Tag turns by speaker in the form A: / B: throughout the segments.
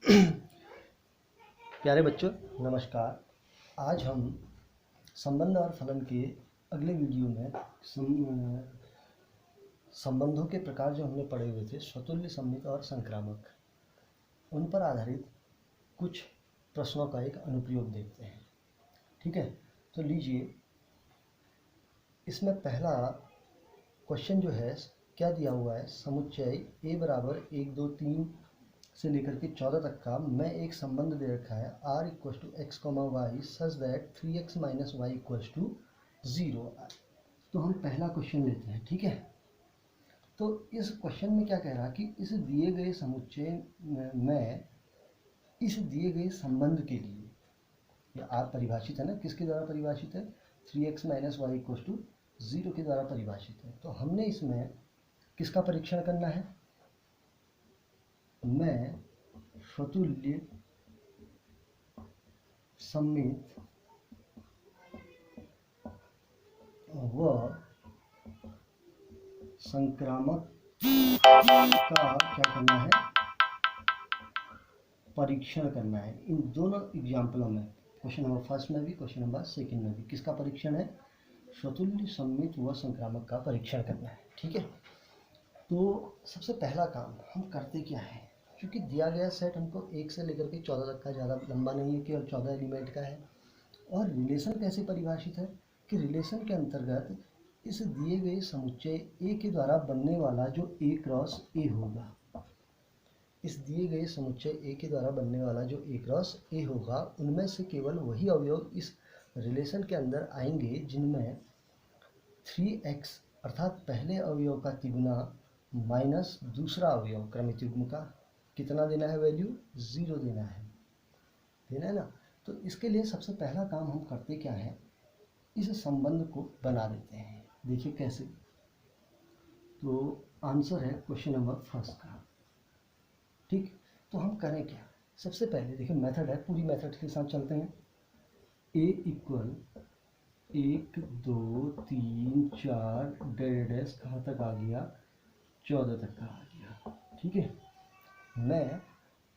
A: प्यारे बच्चों नमस्कार। आज हम संबंध और फलन के अगले वीडियो में संबंधों के प्रकार जो हमने पढ़े हुए थे, स्वतुल्य, सममित और संक्रामक, उन पर आधारित कुछ प्रश्नों का एक अनुप्रयोग देखते हैं। ठीक है, तो लीजिए, इसमें पहला क्वेश्चन जो है क्या दिया हुआ है, समुच्चय a बराबर 1 2 3 से लेकर के 14 तक का मैं एक संबंध दे रखा है r equals to x comma y such that 3x minus y equals to 0। तो हम पहला क्वेश्चन लेते हैं। ठीक है, तो इस क्वेश्चन में क्या कह रहा है कि इस दिए गए समुच्चय में इस दिए गए संबंध के लिए, ये r परिभाषित है ना, किसके द्वारा परिभाषित है, 3x minus y equals to 0 के द्वारा परिभाषित है। तो हमने इसमें किसका परीक्षण करना है, मैं स्वतुल्य, सममित व संक्रामक का क्या करना है, परीक्षण करना है। इन दोनों एग्जाम्पलों में, क्वेश्चन नंबर फर्स्ट में भी, क्वेश्चन नंबर सेकंड में भी, किसका परीक्षण है, स्वतुल्य, सममित व संक्रामक का परीक्षण करना है। ठीक है, तो सबसे पहला काम हम करते क्या है, क्योंकि दिया गया सेट हमको 1 से लेकर के 14 तक का, ज़्यादा लंबा नहीं है, केवल 14 एलिमेंट का है। और रिलेशन कैसे परिभाषित है कि रिलेशन के अंतर्गत इस दिए गए समुच्चय ए के द्वारा बनने वाला जो ए क्रॉस ए होगा, इस दिए गए समुच्चय ए के द्वारा बनने वाला जो ए क्रॉस ए होगा, उनमें से केवल वही अवयव इस रिलेशन के अंदर आएंगे जिनमें 3x अर्थात पहले अवयव का तिगुना माइनस दूसरा अवयव क्रमित युग्म का कितना देना है, वैल्यू 0 देना है ना। तो इसके लिए सबसे पहला काम हम करते क्या है, इस संबंध को बना देते हैं। देखिए कैसे, तो आंसर है क्वेश्चन नंबर फर्स्ट का। ठीक, तो हम करें क्या, सबसे पहले देखिए मेथड है, पूरी मेथड के साथ चलते हैं। a इक्वल 1 2 3 4 डैश कहाँ तक आ गया, 14 तक का आ गया। ठीक है, मैं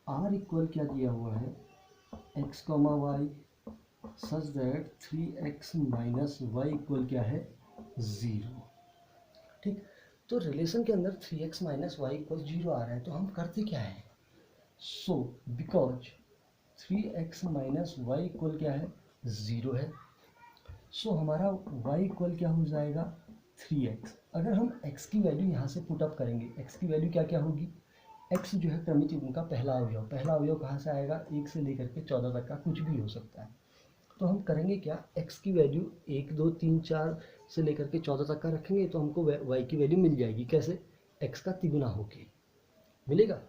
A: r इक्वल क्या दिया हुआ है, x comma y such that 3x minus y equal क्या है, 0। ठीक, तो रिलेशन के अंदर 3x माइनस वाई इक्वल 0 आ रहा है, तो हम करते क्या है, so because 3x minus y equal क्या है, 0 है, सो हमारा y इक्वल क्या हो जाएगा, 3x। अगर हम x की वैल्यू यहाँ से पुट अप करेंगे, x की वैल्यू क्या क्या होगी, x जो है क्रमित युग्म का पहला अवयव कहाँ से आएगा, 1 से लेकर के 14 तक का कुछ भी हो सकता है। तो हम करेंगे क्या, x की वैल्यू 1 2 3 4 से लेकर के 14 तक का रखेंगे, तो हमको y की वैल्यू मिल जाएगी, कैसे, x का तिगुना होके मिलेगा।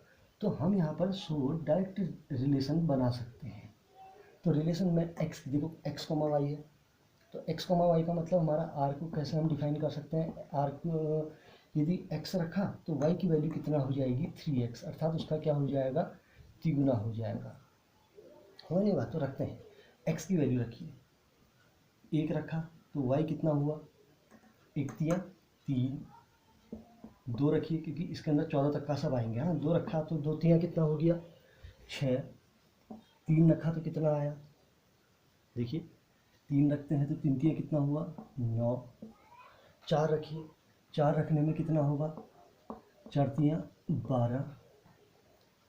A: तो हम यहाँ पर सो डायरेक्ट रिलेशन बना सकते हैं। तो रिलेशन में x, देखो x कॉमा वाई है, तो x कॉमा वाई का मतलब हमारा r को कैसे हम डिफाइन कर सकते हैं, r को यदि x रखा तो y की वैल्यू कितना हो जाएगी, 3x, अर्थात उसका क्या हो जाएगा, तिगुना हो जाएगा। समझ नहीं बात, तो रखते हैं, x की वैल्यू रखिए, 1 रखा तो y कितना हुआ, 1 तिया 3, 2 रखिए क्योंकि इसके अंदर 14 तक का सब आएंगे, हाँ 2 रखा तो 2 तिया कितना हो गया, 6, 3 रखा तो कितना आया, देखिए 3 रखते हैं तो 3 तिया कितना हुआ, 9, 4 रखिए, 4 रखने में कितना होगा, 4 तिया 12।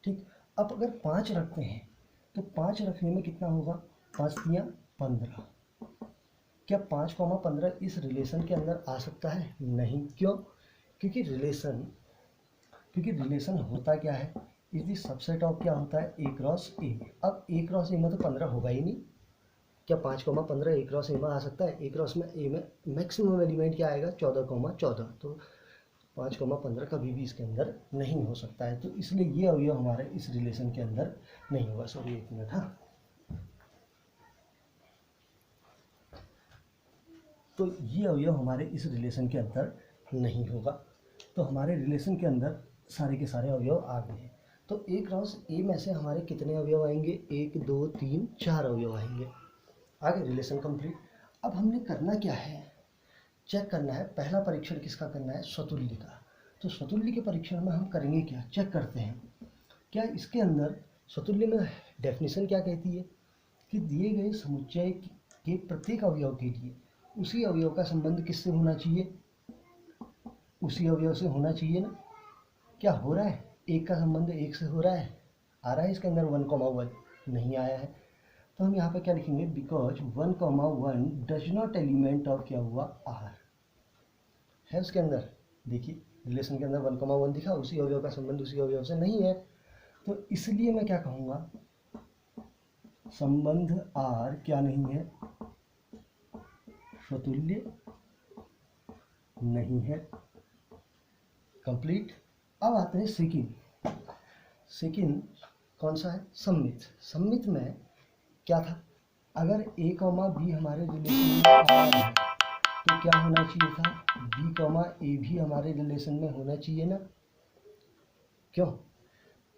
A: ठीक, अब अगर 5 रखते हैं तो 5 रखने में कितना होगा, 5 तिया 15। क्या 5 कॉमा 15 इस रिलेशन के अंदर आ सकता है, नहीं, क्यों, क्योंकि रिलेशन होता क्या है, इस सबसेट ऑफ क्या होता है, ए क्रॉस ए। अब ए क्रॉस ए में तो 15 होगा ही नहीं, क्या 5 कॉमा 15 ए क्रॉस ए में आ सकता है, ए क्रॉस में ए में मैक्सिमम एलिमेंट क्या आएगा, 14 कॉमा 14, तो 5 कॉमा 15 कभी भी इसके अंदर नहीं हो सकता है। तो इसलिए ये अवयव हमारे इस रिलेशन के अंदर नहीं होगा। सॉरी 1 मिनट, हाँ, तो ये अवयव हमारे इस रिलेशन के अंदर नहीं होगा। तो हमारे रिलेशन के अंदर सारे के सारे अवयव आ गए हैं। तो ए क्रॉस ए में से हमारे कितने अवयव आएंगे, 1 2 3 4 अवयव आएंगे। आगे रिलेशन कंप्लीट। अब हमने करना क्या है, चेक करना है, पहला परीक्षण किसका करना है, स्वतुल्य का। तो स्वतुल्य के परीक्षण में हम करेंगे क्या, चेक करते हैं क्या इसके अंदर स्वतुल्य में डेफिनेशन क्या कहती है कि दिए गए समुच्चय के प्रत्येक अवयव के लिए उसी अवयव का संबंध किससे होना चाहिए, उसी अवयव से होना चाहिए ना। क्या हो रहा है, एक का संबंध एक से हो रहा है, आ रहा है इसके अंदर 1,1 नहीं आया है। तो हम यहाँ पे क्या लिखेंगे, because 1,1 does not element of क्या हुआ आर है उसके अंदर। देखिए रिलेशन के अंदर 1,1 दिखा, उसी अवयव का संबंध उसी अवयव से नहीं है, तो इसलिए मैं क्या कहूँगा, संबंध आर क्या नहीं है, स्वतुल्य नहीं है। कंप्लीट। अब आते हैं सेकेंड कौन सा है, सम्मित। सम्मित में क्या था, अगर a, b हमारे रिलेशन में आर है तो क्या होना चाहिए था, b, a भी हमारे रिलेशन में होना चाहिए ना। क्यों,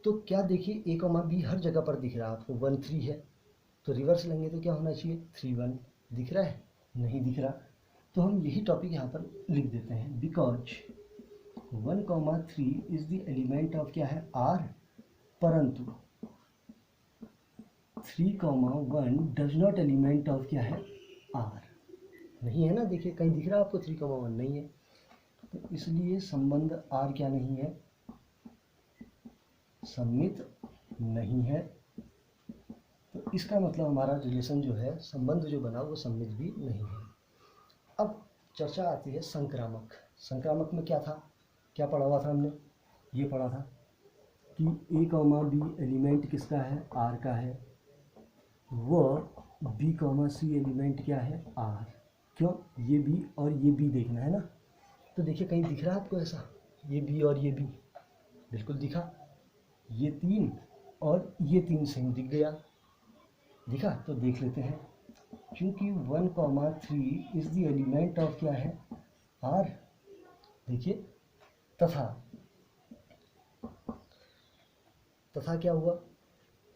A: तो क्या देखिए a, b हर जगह पर दिख रहा है आपको, 1, 3 है, तो रिवर्स लेंगे तो क्या होना चाहिए, 3, 1 दिख रहा है, नहीं दिख रहा। तो हम यही टॉपिक यहाँ पर लिख देते हैं, because 1,3 is the element of क्या है आर, परंतु 3,1 डज नॉट एलिमेंट ऑफ क्या है आर, नहीं है ना। देखिए कहीं दिख रहा है आपको 3,1 नहीं है, तो इसलिए संबंध आर क्या नहीं है, सम्मित नहीं है। तो इसका मतलब हमारा रिलेशन जो है, संबंध जो बना वो सम्मित भी नहीं है। अब चर्चा आती है संक्रामक। संक्रामक में क्या था, क्या पढ़ा हुआ था हमने, ये पढ़ा था कि a, b एलिमेंट किसका है, आर का है, वह b, c एलिमेंट क्या है आर। क्यों, ये b और ये b देखना है ना। तो देखिए कहीं दिख रहा है आपको ऐसा, ये b और ये b, बिल्कुल दिखा, ये 3 और ये 3 सेम दिख गया, दिखा। तो देख लेते हैं, क्योंकि 1,3 इज द एलिमेंट ऑफ क्या है आर। देखिए तथा क्या हुआ,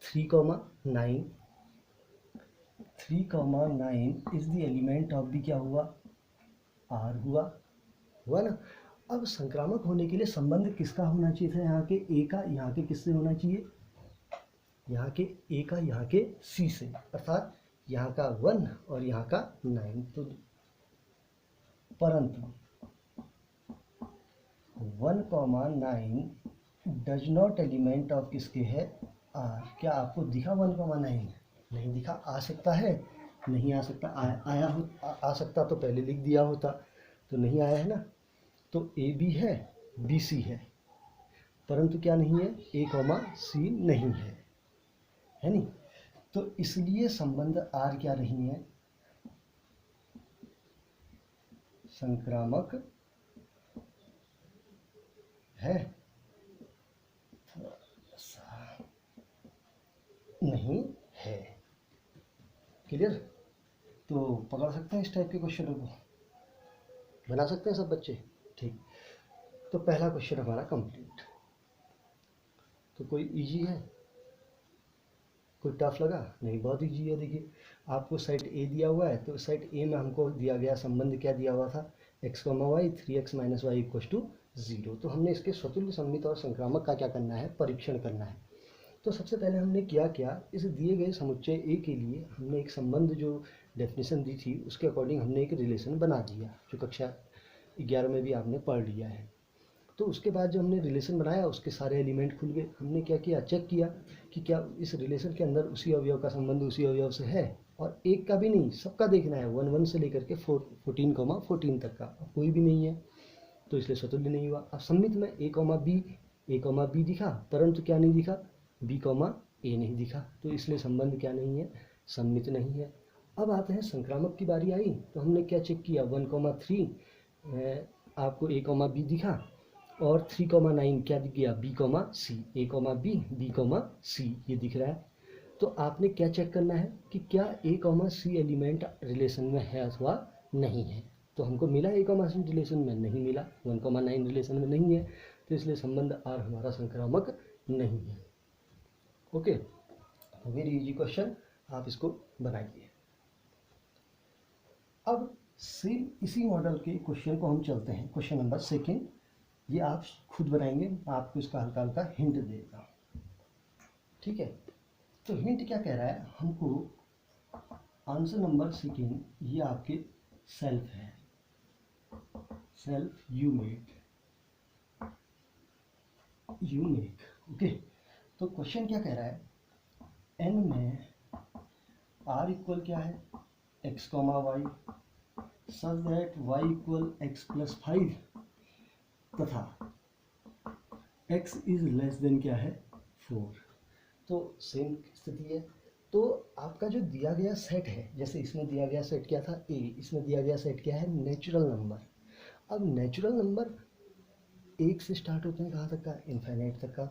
A: 3,9 is the element of the क्या हुआ आर हुआ ना। अब संक्रामक होने के लिए संबंध किसका होना चाहिए था, यहाँ के ए का यहाँ के किससे होना चाहिए, यहाँ के ए का यहाँ के सी से, अर्थात यहाँ का 1 और यहाँ का 9। तो परंतु 1,9 डज नॉट एलिमेंट ऑफ किसके है आर। क्या आपको दिखा 1,9, नहीं दिखा, आ सकता है, नहीं आ सकता, आ सकता तो पहले लिख दिया होता, तो नहीं आया है ना। तो ए बी है, बी सी है, परंतु क्या नहीं है, ए, सी नहीं है नहीं। तो इसलिए संबंध आर क्या नहीं है, संक्रामक है, नहीं है। क्लियर। तो पकड़ सकते हैं इस टाइप के क्वेश्चनों को, बना सकते हैं सब बच्चे, ठीक। तो पहला क्वेश्चन हमारा कंप्लीट। तो कोई इजी है, कोई टफ लगा नहीं, बहुत इजी है। देखिए आपको साइड ए दिया हुआ है, तो साइड ए में हमको दिया गया संबंध क्या दिया हुआ था, x, y 3x - y = 0। तो हमने इसके स्वतुल्य, सम्मित और संक्रामक का क्या करना है, परीक्षण करना है। तो सबसे पहले हमने क्या, इस दिए गए समुच्चय ए के लिए हमने एक संबंध जो डेफिनेशन दी थी उसके अकॉर्डिंग हमने एक रिलेशन बना दिया, जो कक्षा 11 में भी आपने पढ़ लिया है। तो उसके बाद जब हमने रिलेशन बनाया, उसके सारे एलिमेंट खुल गए। हमने क्या किया, चेक किया कि क्या इस रिलेशन के अंदर उसी अवयव का संबंध उसी अवयव से है, और एक का भी नहीं, सबका देखना है, 1, 1 से लेकर के 14 तक का कोई भी नहीं है, तो इसलिए स्वतुल्य नहीं हुआ। अब सम्मित में a, b दिखा, परंतु क्या नहीं दिखा, b, a नहीं दिखा, तो इसलिए संबंध क्या नहीं है, सम्मित नहीं है। अब आते हैं संक्रामक की बारी आई, तो हमने क्या चेक किया, 1,3 आपको a, b दिखा, और 3,9 क्या दिख गया, b, c, a, b, b, c ये दिख रहा है। तो आपने क्या चेक करना है कि क्या a, c एलिमेंट रिलेशन में है अथवा नहीं है। तो हमको मिला a, c रिलेशन में, नहीं मिला, 1,9 रिलेशन में नहीं है, तो इसलिए संबंध आर हमारा संक्रामक नहीं है। ओके, वेरी इजी क्वेश्चन, आप इसको बनाइए। अब सेम इसी मॉडल के क्वेश्चन को हम चलते हैं, क्वेश्चन नंबर 2। ये आप खुद बनाएंगे, आपको इसका हल्का हल्का हिंट देगा, ठीक है। तो हिंट क्या कह रहा है हमको, आंसर नंबर सेकेंड ये आपके सेल्फ है, सेल्फ यू मेक। ओके, तो क्वेश्चन क्या कह रहा है, एन में आर इक्वल क्या है, x comma y, such that y equal x plus 5 तथा x इज लेस देन क्या है 4। तो सेम स्थिति है। तो आपका जो दिया गया सेट है, जैसे इसमें दिया गया सेट क्या था a, इसमें दिया गया सेट क्या है नेचुरल नंबर। अब नेचुरल नंबर 1 से स्टार्ट होते हैं कहाँ तक का, इनफाइनाइट तक का।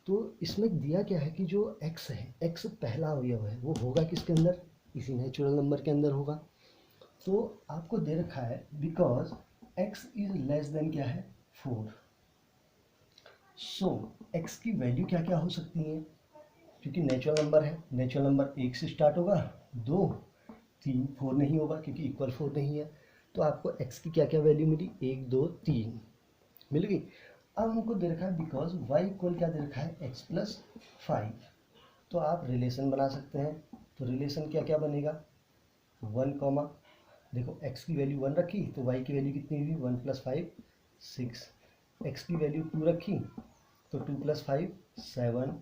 A: तो इसमें दिया क्या है कि जो x है, x पहला अवयव है, वो होगा किसके अंदर, इसी नेचुरल नंबर के अंदर होगा। तो आपको दे रखा है because x is less than क्या है 4। सो x की वैल्यू क्या क्या हो सकती है, क्योंकि नेचुरल नंबर है, नेचुरल नंबर 1 से स्टार्ट होगा, 2, 3, 4 नहीं होगा क्योंकि इक्वल 4 नहीं है। तो आपको x की क्या क्या वैल्यू मिली, 1, 2, 3 मिल गई। अब हमको दे रखा है बिकॉज y इक्वल क्या दे रखा है x प्लस 5। तो आप रिलेशन बना सकते हैं। तो रिलेशन क्या क्या बनेगा, 1 कॉमा, देखो x की वैल्यू 1 रखी तो y की वैल्यू कितनी हुई, 1 प्लस 5 6, x की वैल्यू 2 रखी तो 2 प्लस 5 7,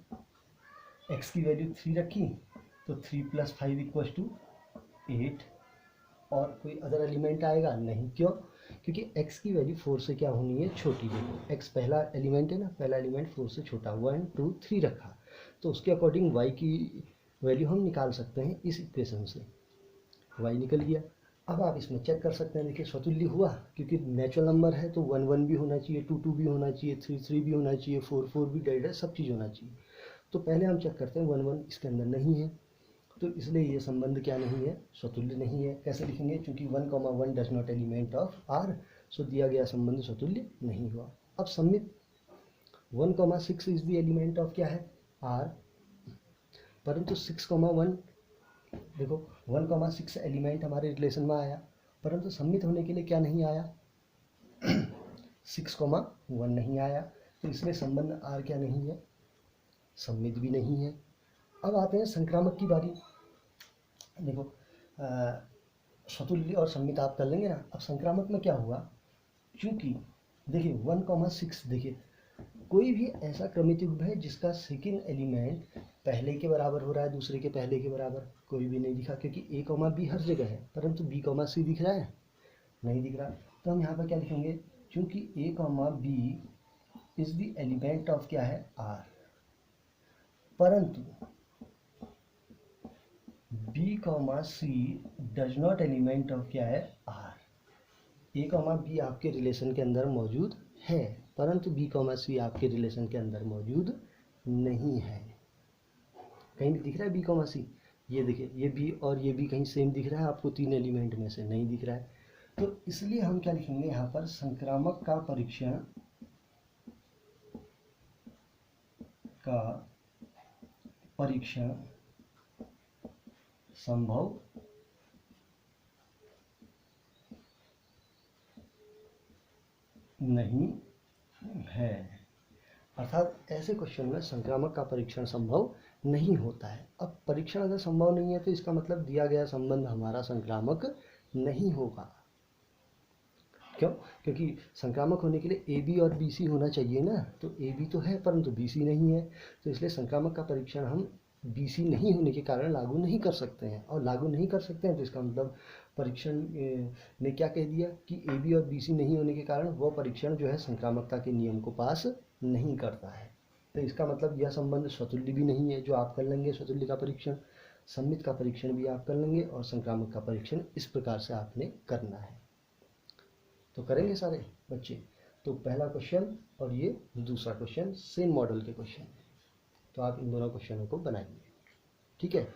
A: x की वैल्यू 3 रखी तो 3 प्लस 5 इक्वल्स टू 8। और कोई अदर एलिमेंट आएगा नहीं, क्यों, क्योंकि x की वैल्यू 4 से क्या होनी है छोटी। देखो x पहला एलिमेंट है ना, पहला एलिमेंट 4 से छोटा, 1 2 3 रखा, तो उसके अकॉर्डिंग y की वैल्यू हम निकाल सकते हैं इस इक्वेशन से, y निकल गया। अब आप इसमें चेक कर सकते हैं, देखिए स्वतुल्य हुआ, क्योंकि नेचुरल नंबर है तो 1 1 भी होना चाहिए, 2 2 भी होना चाहिए, 3 3 भी होना चाहिए, 4 4 भी डेड है, सब चीज़ होना चाहिए। तो पहले हम चेक करते हैं 1 1 इसके अंदर नहीं है, तो इसलिए ये संबंध क्या नहीं है, स्वतुल्य नहीं है। कैसे लिखेंगे, क्योंकि 1 1 does not element of R, so दिया गया संबंध स्वतुल्य नहीं हुआ। अब सम्मित 1 6 इज द एलिमेंट ऑफ क्या है आर, परंतु 6 1 देखो 1 6 एलिमेंट हमारे रिलेशन में आया, परंतु सम्मित होने के लिए क्या नहीं आया 6 1 नहीं आया, तो इसलिए संबंध आर क्या नहीं है, सम्मित भी नहीं है। अब आते हैं संक्रामक की बारी। देखो स्वतुल्य और सम्मित आप कर लेंगे ना। अब संक्रामक में क्या हुआ, क्योंकि देखिए 1 6, देखिए कोई भी ऐसा क्रमित युग्म है जिसका सेकेंड एलिमेंट पहले के बराबर हो रहा है, दूसरे के पहले के बराबर, कोई भी नहीं दिखा, क्योंकि a कॉमा बी हर जगह है, परंतु b कॉमा सी दिख रहा है, नहीं दिख रहा। तो हम यहाँ पर क्या लिखेंगे, क्योंकि a comma B is the element of क्या है r, परंतु b comma C does not element of क्या है r। a कॉमा बी आपके रिलेशन के अंदर मौजूद है, परंतु b कॉमा सी आपके रिलेशन के अंदर मौजूद नहीं है। कहीं भी दिख रहा है b कॉमा सी, ये देखिए ये b और ये b कहीं सेम दिख रहा है आपको, 3 एलिमेंट में से नहीं दिख रहा है। तो इसलिए हम क्या लिखेंगे यहाँ पर, संक्रामक का परीक्षण संभव नहीं है, अर्थात ऐसे क्वेश्चन में संक्रामक का परीक्षण संभव नहीं होता है। अब परीक्षण अगर संभव नहीं है तो इसका मतलब दिया गया संबंध हमारा संक्रामक नहीं होगा। क्यों, क्योंकि संक्रामक होने के लिए ए बी और बी सी होना चाहिए ना, तो ए बी तो है परंतु बी सी नहीं है, तो इसलिए संक्रामक का परीक्षण हम बी सी नहीं होने के कारण लागू नहीं कर सकते हैं। और लागू नहीं कर सकते हैं तो इसका मतलब परीक्षण ने क्या कह दिया कि ए बी और बी सी नहीं होने के कारण वह परीक्षण जो है संक्रामकता के नियम को पास नहीं करता है। तो इसका मतलब यह संबंध स्वतुल्य भी नहीं है जो आप कर लेंगे, स्वतुल्य का परीक्षण, सम्मित का परीक्षण भी आप कर लेंगे, और संक्रामक का परीक्षण इस प्रकार से आपने करना है। तो करेंगे सारे बच्चे। तो पहला क्वेश्चन और ये दूसरा क्वेश्चन सेम मॉडल के क्वेश्चन है, तो आप इन दोनों क्वेश्चनों को बनाइए, ठीक है।